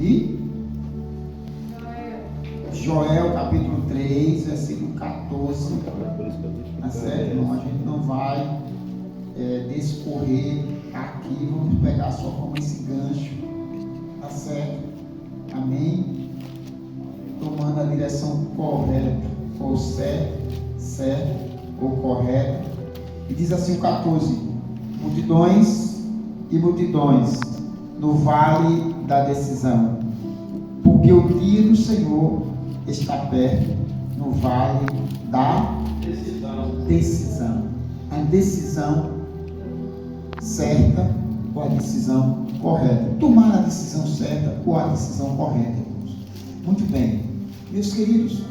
de Joel, capítulo 3, versículo 14. Tá certo, irmão? A gente não vai discorrer aqui, vamos pegar só como esse gancho. Tá certo? Amém? Tomando a direção correta, ou certo, ou correto. E diz assim o 14: multidões e multidões no vale da decisão, porque o dia do Senhor está perto, no vale da decisão. A decisão certa ou a decisão correta. Tomar a decisão certa ou a decisão correta, irmãos. Muito bem, meus queridos,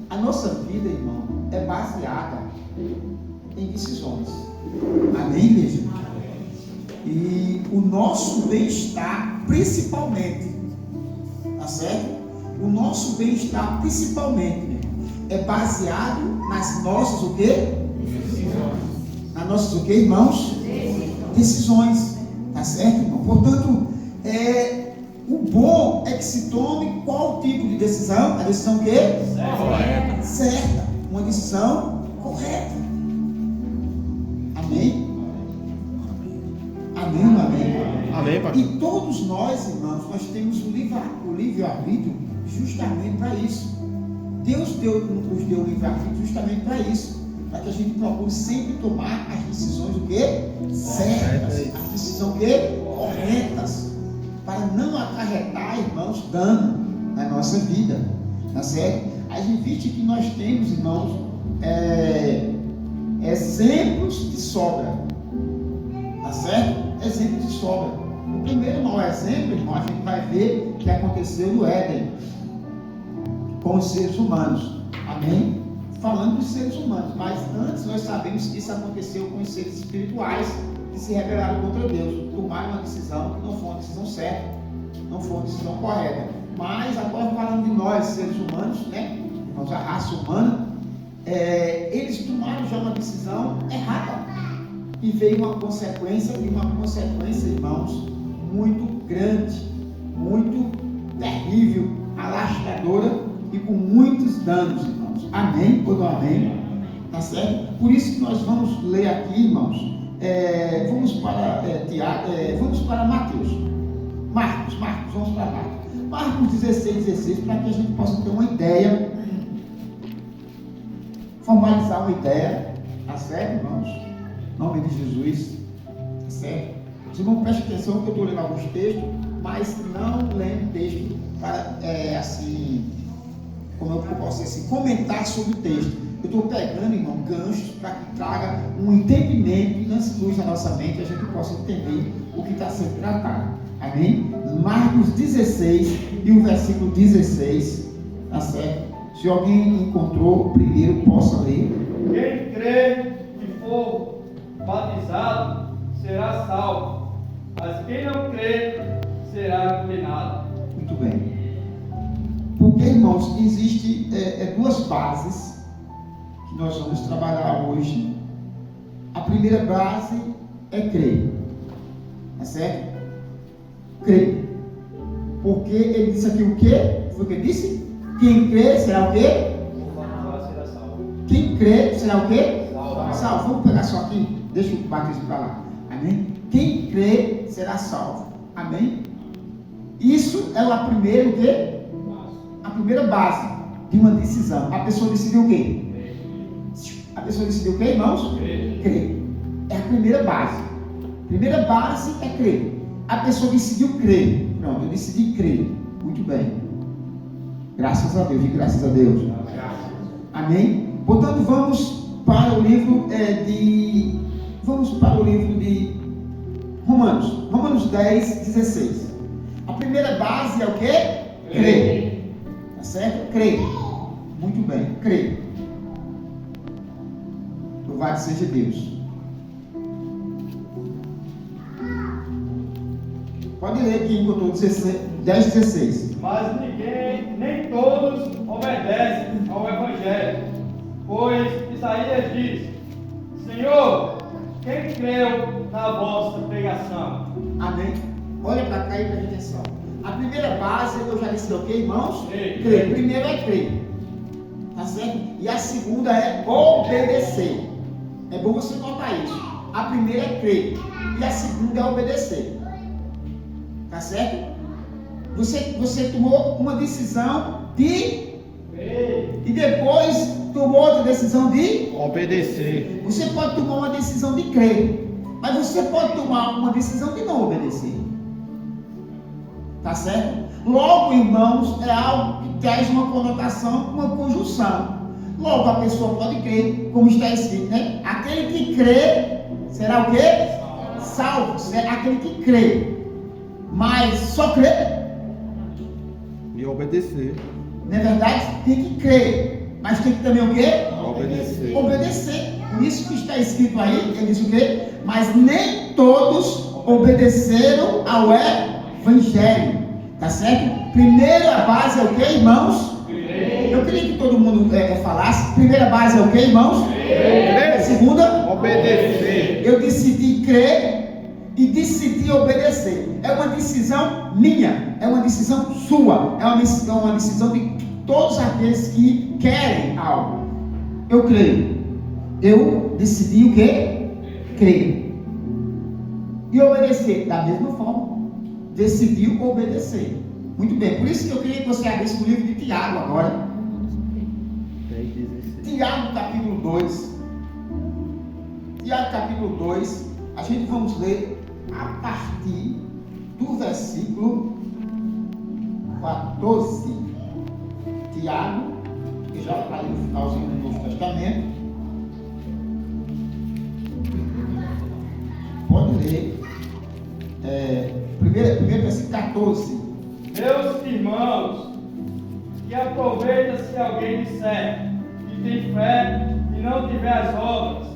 a nossa vida, irmão, é baseada em decisões. Amém, igreja? E o nosso bem-estar, principalmente, tá certo? O nosso bem-estar, principalmente, é baseado nas nossas o quê? Decisões. Nas nossas o quê, irmãos? Decisões. Tá certo, irmão? Portanto, o bom é que se tome qual tipo de decisão? A decisão o quê? Correta. Certa. Uma decisão correta. Amém? Amém ou não amém? Amém, pastor. E todos nós, irmãos, nós temos o livre-arbítrio justamente para isso. Deus nos deu o livre-arbítrio justamente para isso. Para que a gente procure sempre tomar as decisões o quê? Certas. As decisões o quê? Corretas. Para não acarretar, irmãos, dano na nossa vida. Tá certo? A gente vê que nós temos, irmãos, exemplos de sobra. Tá certo? Exemplos de sobra. O primeiro mau exemplo, irmão, a gente vai ver que aconteceu no Éden com os seres humanos. Amém? Falando dos seres humanos, mas antes nós sabemos que isso aconteceu com os seres espirituais que se rebelaram contra Deus, tomaram uma decisão que não foi uma decisão certa, não foi uma decisão correta. Mas agora falando de nós, seres humanos, né? Irmãos, a raça humana, eles tomaram já uma decisão errada e veio uma consequência, irmãos, muito grande, muito terrível, alastradora e com muitos danos, irmãos. Amém? Ou não amém? Tá certo? Por isso que nós vamos ler aqui, irmãos. Vamos para Mateus. Marcos, vamos para Marcos. Marcos 16, para que a gente possa ter uma ideia, formalizar uma ideia, tá certo, irmãos? Em nome de Jesus, tá certo? Os irmãos, prestem atenção que eu estou lendo alguns textos, mas não lendo texto para, assim, como eu posso dizer assim, comentar sobre o texto. Eu estou pegando, irmão, ganchos para que traga um entendimento e lance luz na nossa mente e a gente possa entender o que está sendo tratado. Amém? Marcos 16 e o versículo 16, tá certo? Se alguém encontrou, primeiro possa ler. Quem crê e for batizado será salvo, mas quem não crê será condenado. Muito bem. Porque, irmãos, existem duas bases que nós vamos trabalhar hoje. A primeira base é crer. Tá certo? Crer. Porque ele disse aqui o quê? Foi o que ele disse? Quem crê será o quê? Quem crê será o quê? Salvo. Vamos pegar só aqui. Deixa o batismo para lá. Amém? Quem crê será salvo. Amém? Isso é a primeira o quê? A primeira base de uma decisão. A pessoa decidiu o quê? A pessoa decidiu o quê, irmãos? Crer. É a primeira base. A primeira base é crer. A pessoa decidiu crer. Pronto, eu decidi crer. Muito bem. Graças a Deus e graças a Deus. Amém? Portanto, vamos para o livro de Romanos. Romanos 10, 16. A primeira base é o quê? Crer. Tá certo? Crer. Muito bem, crer. Louvado seja Deus. Pode ler aqui enquanto 10, 16. Mas nem todos obedecem ao Evangelho, pois Isaías diz: Senhor, quem creu na vossa pregação? Amém. Olha para cá e preste atenção. A primeira base, eu já disse o quê, irmãos? Crer. Primeiro é crer. Tá certo? E a segunda é obedecer. É bom você notar isso. A primeira é crer. E a segunda é obedecer. Tá certo? Você tomou uma decisão de... E depois tomou outra decisão de... Obedecer. Você pode tomar uma decisão de crer. Mas você pode tomar uma decisão de não obedecer. Tá certo? Logo, irmãos, é algo que traz uma conotação, uma conjunção. Logo, a pessoa pode crer, como está escrito, né? Aquele que crê, será o quê? Salvo. Será aquele que crê. Mas só crê? E obedecer. Não é verdade? Tem que crer. Mas tem que também o quê? Obedecer. Obedecer. Por isso que está escrito aí, ele diz o quê? Mas nem todos obedeceram ao Evangelho. Tá certo? Primeira base é o quê, irmãos? Eu queria que todo mundo falasse. Primeira base é o quê, irmãos? Segunda? Obedecer. Eu decidi crer e decidi obedecer. É uma decisão minha. É uma decisão sua. É uma decisão de todos aqueles que querem algo. Eu creio. Eu decidi o quê? Crer. E obedecer da mesma forma. Decidiu obedecer. Muito bem. Por isso que eu queria que você abrisse o livro de Tiago agora. Tiago capítulo 2. Tiago capítulo 2. A gente vamos ler a partir do versículo 14. Tiago, que já está aí no finalzinho do Novo Testamento. Pode ler. Primeiro versículo 14. Meus irmãos, que aproveita se alguém disser que tem fé e não tiver as obras,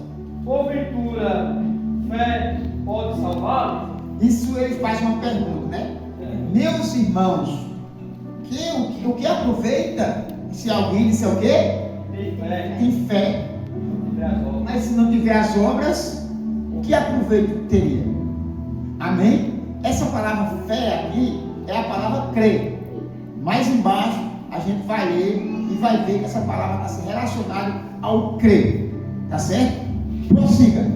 porventura fé pode salvá-lo? Isso ele faz uma pergunta, né? Meus irmãos, o que aproveita se alguém disser o quê? Tem fé, Tem fé. não tiver as obras. Mas se não tiver as obras, o que aproveito teria? Amém? Essa palavra fé aqui é a palavra crer. Mais embaixo a gente vai ler e vai ver que essa palavra está se relacionada ao crer. Tá certo? Prossiga.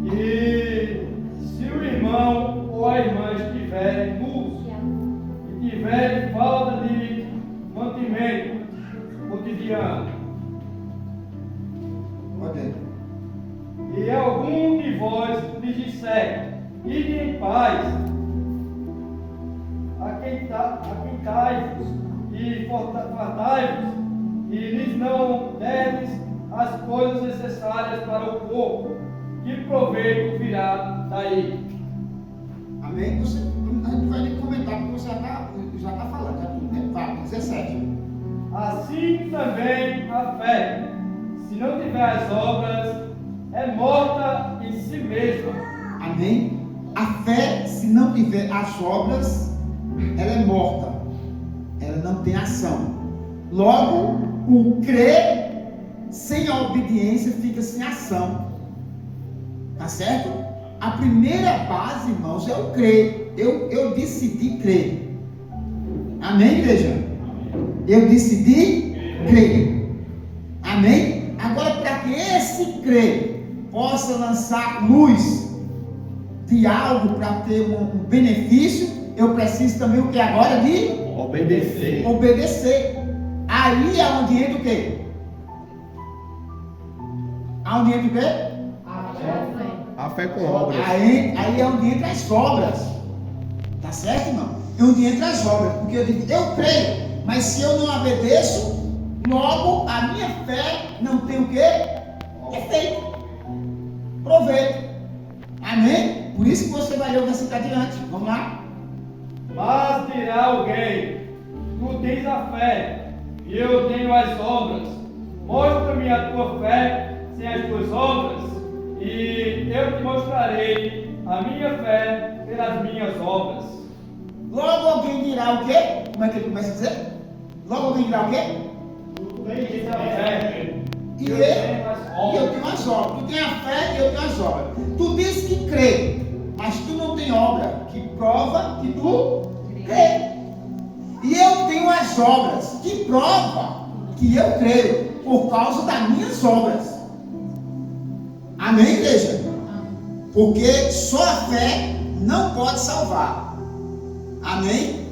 E se o irmão ou a irmã estiverem nus e tiverem falta de mantimento cotidiano, Pode ler. e algum de vós lhes disser, ide em paz, aquentai-vos e fartai-vos, e lhes não derdes as coisas necessárias para o corpo, que proveito virá daí? Amém? A gente vai nem comentar porque você já está falando, já tudo, né? Vai, 17. Assim também a fé, se não tiver as obras, é morta em si mesma. Amém? A fé, se não tiver as obras, ela é morta. Ela não tem ação. Logo, o crer sem a obediência fica sem ação. Tá certo? A primeira base, irmãos, é o crer. Eu decidi crer. Amém, igreja? Eu decidi crer. Amém? Agora, para que esse crer possa lançar luz de algo para ter um benefício, eu preciso também o que agora? De Obedecer. obedecer. Aí é onde entra o quê? Aonde entra o quê? A fé com obras. Aí é onde entra as obras. Tá certo, irmão? É onde entra as obras. Porque eu digo, eu creio, mas se eu não obedeço, logo a minha fé não tem o quê? Efeito. Proveito. Amém? Por isso que você vai ler o versículo adiante. Vamos lá? Mas dirá alguém, tu tens a fé, e eu tenho as obras. Mostra-me a tua fé sem as tuas obras, e eu te mostrarei a minha fé pelas minhas obras. Logo alguém dirá o quê? Como é que ele começa a dizer? Logo alguém dirá o quê? Tu tens a fé, E eu tenho as eu obras. tenho as obras. Tu tem a fé e eu tenho as obras. Tu diz que crê, mas tu não tem obra que prova que tu crê. E eu tenho as obras que provam que eu creio por causa das minhas obras. Amém, igreja? Porque só a fé não pode salvar. Amém?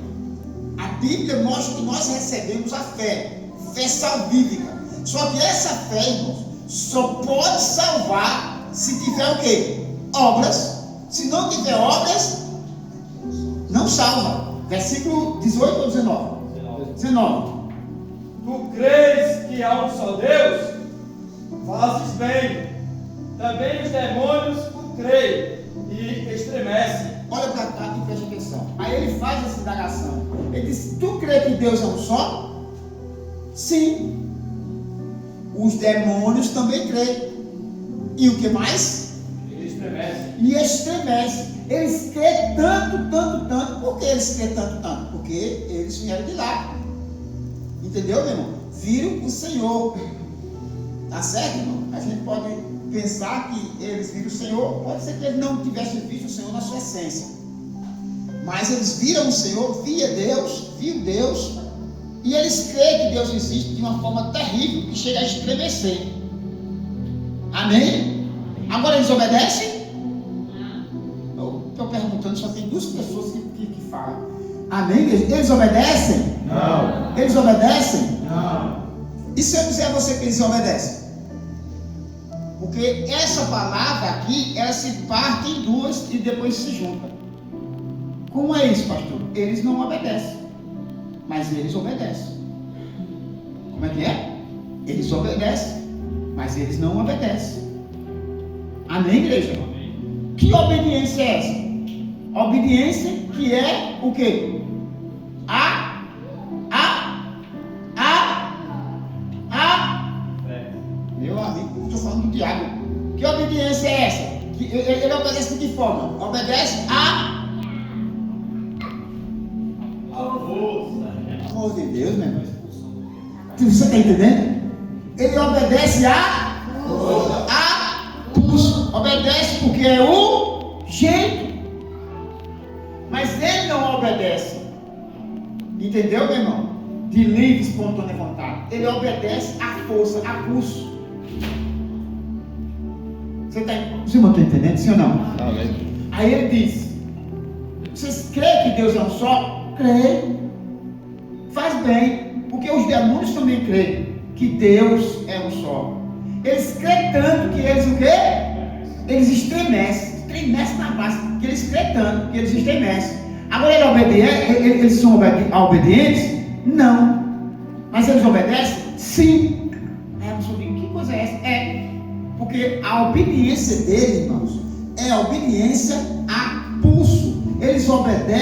A Bíblia mostra que nós recebemos a fé salvífica. Só que essa fé, irmãos, só pode salvar se tiver o quê? Obras. Se não tiver obras, não salva. Versículo 18 ou 19? 19. Tu crês que há um só Deus? Fazes bem. Também os demônios creem e estremecem. Olha para cá e preste atenção. Aí ele faz essa indagação. Ele diz: tu crê que Deus é um só? Sim. Os demônios também creem. E o que mais? Eles estremecem. E estremece. Eles creem tanto. Por que eles creem tanto? Porque eles vieram de lá. Entendeu, meu irmão? Viram o Senhor. Tá certo, irmão? A gente pode pensar que eles viram o Senhor. Pode ser que eles não tivessem visto o Senhor na sua essência. Mas eles viram o Senhor, viram Deus. E eles creem que Deus existe de uma forma terrível, que chega a estremecer. Amém? Agora eles obedecem? Eu estou perguntando, só tem duas pessoas que falam. Amém? Eles obedecem? Não. Eles obedecem? Não. E se eu dizer a você que eles obedecem? Porque essa palavra aqui, ela se parte em duas e depois se junta. Como é isso, pastor? Eles não obedecem, mas eles obedecem. Como é que é? Eles obedecem, mas eles não obedecem. Amém, igreja? Que obediência é essa? Obediência que é o quê? Meu amigo, estou falando do diabo. Que obediência é essa? Ele obedece de que forma? Obedece a amor de Deus, meu irmão. Você está entendendo? Ele obedece a obedece porque é o jeito. Mas ele não obedece. Entendeu, meu irmão? De livre, espontânea vontade. Ele obedece à força, a pulso. Os irmãos estão entendendo, sim ou não? Amém. Aí ele diz: vocês creem que Deus é um só? Creem. Faz bem, porque os demônios também creem que Deus é um só. Eles creem tanto que eles o quê? Eles estremecem na base, que eles creem tanto que eles estremecem. Agora eles são obedientes? Não. Mas eles obedecem? Sim. Aí a pessoa diz: que coisa é essa? Porque a obediência deles, irmãos, é a obediência a pulso. Eles obedecem